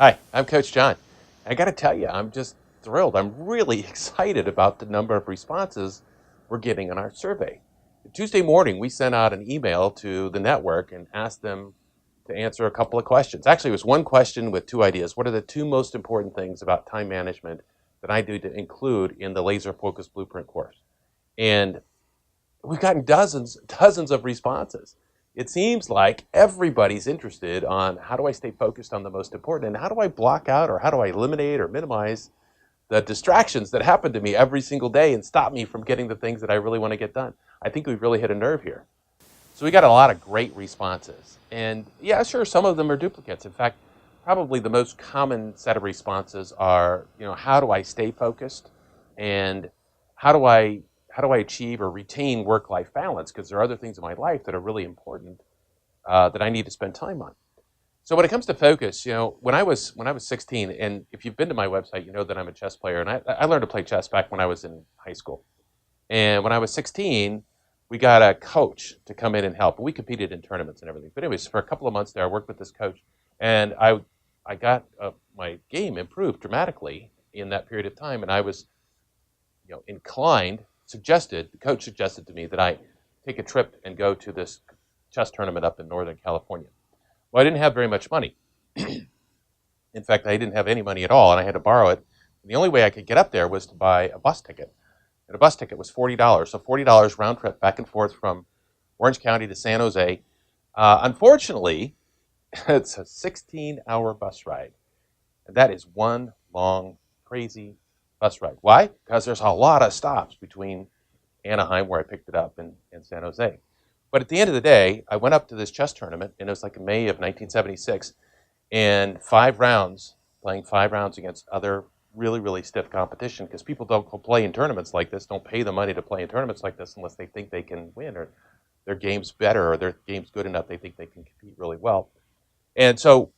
Hi, I'm Coach John. I got to tell you, I'm just thrilled. I'm really excited about the number of responses we're getting on our survey. Tuesday morning, we sent out an email to the network and asked them to answer a couple of questions. Actually, it was one question with two ideas. What are the two most important things about time management that I need to include in the Laser Focus Blueprint course? And we've gotten dozens of responses. It seems like everybody's interested on how do I stay focused on the most important and how do I block out or how do I eliminate or minimize the distractions that happen to me every single day and stop me from getting the things that I really want to get done. I think we've really hit a nerve here. So we got a lot of great responses. And yeah, sure, some of them are duplicates. In fact, probably the most common set of responses are, how do I stay focused and how do I how do I achieve or retain work-life balance? Because there are other things in my life that are really important that I need to spend time on. So when it comes to focus, when I was 16, and if you've been to my website, you know that I'm a chess player, and I learned to play chess back when I was in high school. And when I was 16, we got a coach to come in and help. We competed in tournaments and everything. But anyways, for a couple of months there, I worked with this coach, and I got my game improved dramatically in that period of time, and I was inclined, the coach suggested to me that I take a trip and go to this chess tournament up in Northern California. Well, I didn't have very much money. In fact, I didn't have any money at all, and I had to borrow it. And the only way I could get up there was to buy a bus ticket. And a bus ticket was $40. So $40 round trip back and forth from Orange County to San Jose. Unfortunately, it's a 16-hour bus ride. And that is one long, crazy bus ride. Why? Because there's a lot of stops between Anaheim, where I picked it up, and San Jose. But at the end of the day, I went up to this chess tournament, and it was like in May of 1976, and playing 5 rounds against other really stiff competition, because people don't go play in tournaments like this, don't pay the money to play in tournaments like this unless they think they can win, or their game's better, or their game's good enough, they think they can compete really well. And so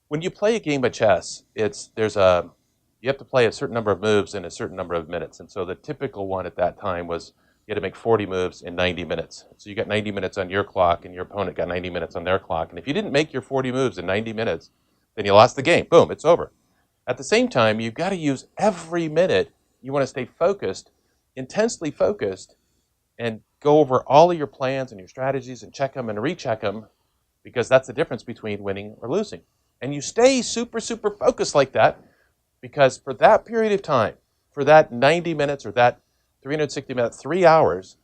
when you play a game of chess, you have to play a certain number of moves in a certain number of minutes. And so the typical one at that time was you had to make 40 moves in 90 minutes. So you got 90 minutes on your clock, and your opponent got 90 minutes on their clock. And if you didn't make your 40 moves in 90 minutes, then you lost the game. Boom, it's over. At the same time, you've got to use every minute. You want to stay focused, intensely focused, and go over all of your plans and your strategies and check them and recheck them, because that's the difference between winning or losing. And you stay super focused like that, because for that period of time, for that 90 minutes or that 360 minutes, 3 hours,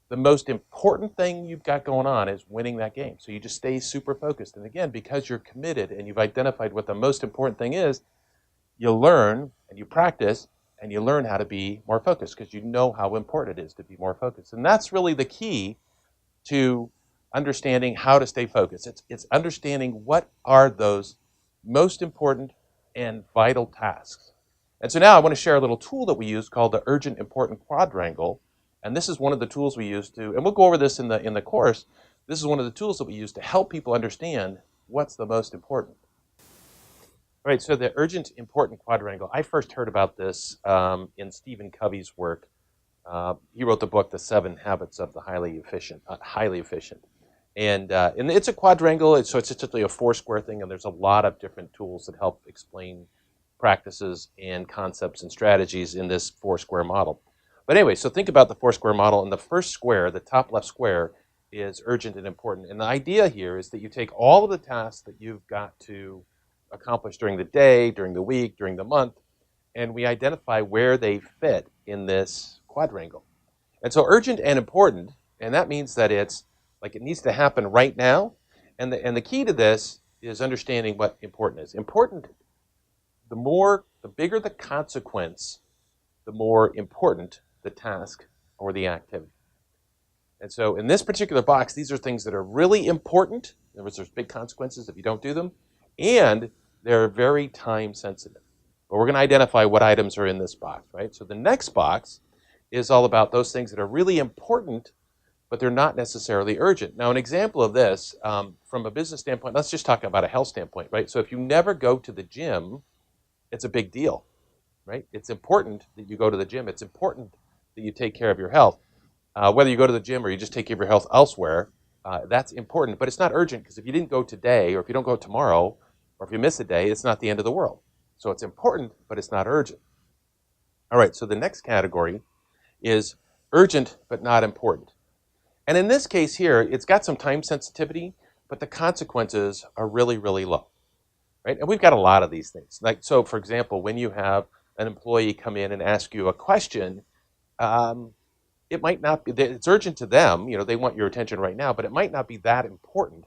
the most important thing you've got going on is winning that game. So you just stay super focused. And again, because you're committed and you've identified what the most important thing is, you learn and you practice and you learn how to be more focused, because you know how important it is to be more focused. And that's really the key to understanding how to stay focused. It's understanding what are those most important and vital tasks. And so now I want to share a little tool that we use called the Urgent Important Quadrangle. And this is one of the tools we use and we'll go over this in the course. This is one of the tools that we use to help people understand what's the most important. All right, so the Urgent Important Quadrangle. I first heard about this in Stephen Covey's work. He wrote the book, The 7 Habits of the Highly Efficient. And it's a quadrangle, so it's essentially a four-square thing, and there's a lot of different tools that help explain practices and concepts and strategies in this four-square model. But anyway, so think about the four-square model, and the first square, the top left square, is urgent and important. And the idea here is that you take all of the tasks that you've got to accomplish during the day, during the week, during the month, and we identify where they fit in this quadrangle. And so urgent and important, and that means that it needs to happen right now. And the key to this is understanding what important is. Important, the bigger the consequence, the more important the task or the activity. And so in this particular box, these are things that are really important. In other words, there's big consequences if you don't do them, and they're very time sensitive. But we're going to identify what items are in this box, right? So the next box is all about those things that are really important, but they're not necessarily urgent. Now, an example of this, from a business standpoint, let's just talk about a health standpoint, right? So if you never go to the gym, it's a big deal, right? It's important that you go to the gym. It's important that you take care of your health. Whether you go to the gym or you just take care of your health elsewhere, that's important, but it's not urgent, because if you didn't go today or if you don't go tomorrow, Or if you miss a day, it's not the end of the world. So it's important, but it's not urgent. All right, so the next category is urgent but not important. And in this case here, it's got some time sensitivity, but the consequences are really, really low, right? And we've got a lot of these things. Like, so for example, when you have an employee come in and ask you a question, um, it might not be, it's urgent to them, they want your attention right now, but it might not be that important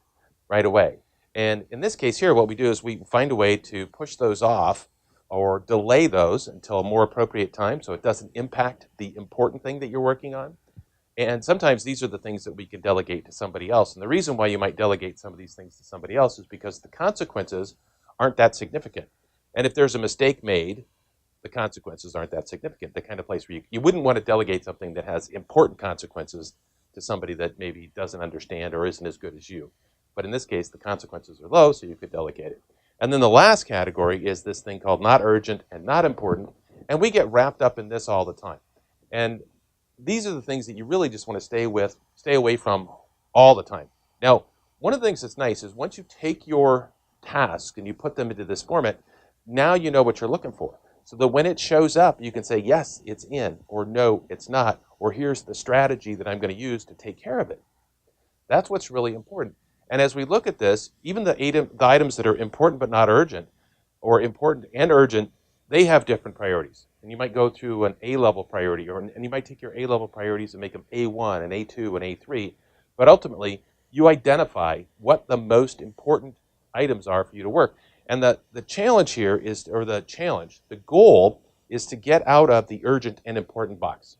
right away. And in this case here, what we do is we find a way to push those off or delay those until a more appropriate time so it doesn't impact the important thing that you're working on. And sometimes these are the things that we can delegate to somebody else. And the reason why you might delegate some of these things to somebody else is because the consequences aren't that significant. And if there's a mistake made, the consequences aren't that significant. The kind of place where you wouldn't want to delegate something that has important consequences to somebody that maybe doesn't understand or isn't as good as you. But in this case, the consequences are low, so you could delegate it. And then the last category is this thing called not urgent and not important. And we get wrapped up in this all the time. And these are the things that you really just want to stay away from all the time. Now, one of the things that's nice is once you take your tasks and you put them into this format, now you know what you're looking for. So that when it shows up, you can say, yes, it's in, or no, it's not, or here's the strategy that I'm going to use to take care of it. That's what's really important. And as we look at this, even the items that are important but not urgent, or important and urgent, they have different priorities. And you might go through an A-level priority, and you might take your A-level priorities and make them A1 and A2 and A3. But ultimately, you identify what the most important items are for you to work. And the challenge here is, the goal is to get out of the urgent and important box,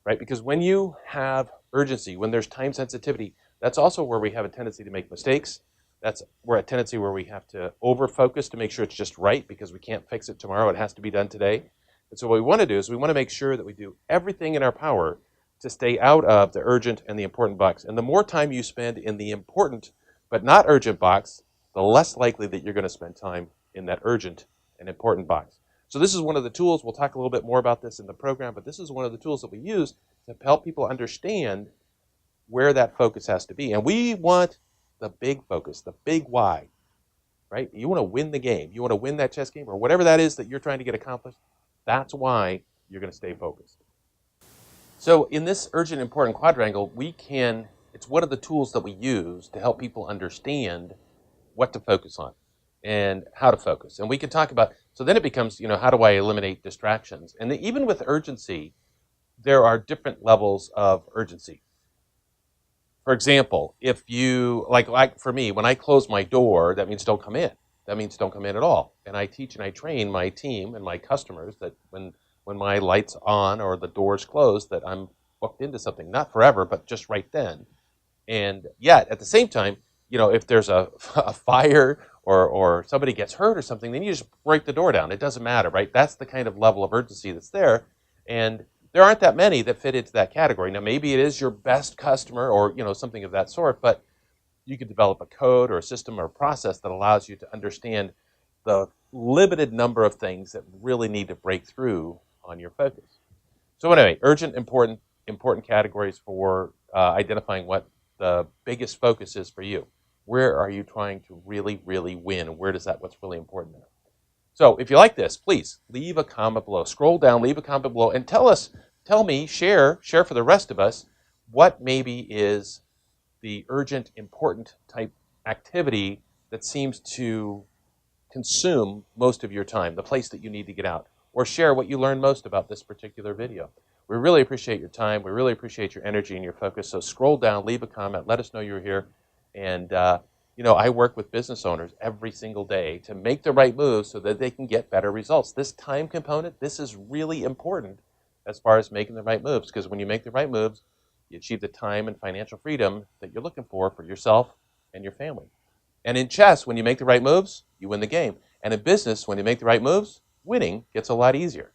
right? Because when you have urgency, when there's time sensitivity, that's also where we have a tendency to make mistakes. That's where a tendency where we have to over-focus to make sure it's just right because we can't fix it tomorrow. It has to be done today. And so what we want to do is we want to make sure that we do everything in our power to stay out of the urgent and the important box. And the more time you spend in the important but not urgent box, the less likely that you're going to spend time in that urgent and important box. So this is one of the tools. We'll talk a little bit more about this in the program, but this is one of the tools that we use to help people understand where that focus has to be. And we want the big focus, the big why, right? You want to win the game. You want to win that chess game or whatever that is that you're trying to get accomplished. That's why you're going to stay focused. So in this urgent important quadrangle, it's one of the tools that we use to help people understand what to focus on and how to focus. And we can talk about, so then it becomes, how do I eliminate distractions? And even with urgency, there are different levels of urgency. For example, if you, like for me, when I close my door, that means don't come in. That means don't come in at all. And I teach and I train my team and my customers that when my light's on or the door's closed, that I'm booked into something, not forever, but just right then. And yet, at the same time, if there's a fire or somebody gets hurt or something, then you just break the door down. It doesn't matter, right? That's the kind of level of urgency that's there. And there aren't that many that fit into that category. Now, maybe it is your best customer or, something of that sort, but you could develop a code or a system or a process that allows you to understand the limited number of things that really need to break through on your focus. So anyway, urgent, important categories for identifying what the biggest focus is for you. Where are you trying to really, really win? Where does what's really important there? So if you like this, please leave a comment below. Scroll down, leave a comment below, and tell me, share for the rest of us what maybe is the urgent, important type activity that seems to consume most of your time, the place that you need to get out, or share what you learned most about this particular video. We really appreciate your time. We really appreciate your energy and your focus. So scroll down, leave a comment, let us know you're here. And, I work with business owners every single day to make the right moves so that they can get better results. This time component, this is really important as far as making the right moves, because when you make the right moves, you achieve the time and financial freedom that you're looking for yourself and your family. And in chess, when you make the right moves, you win the game. And in business, when you make the right moves, winning gets a lot easier.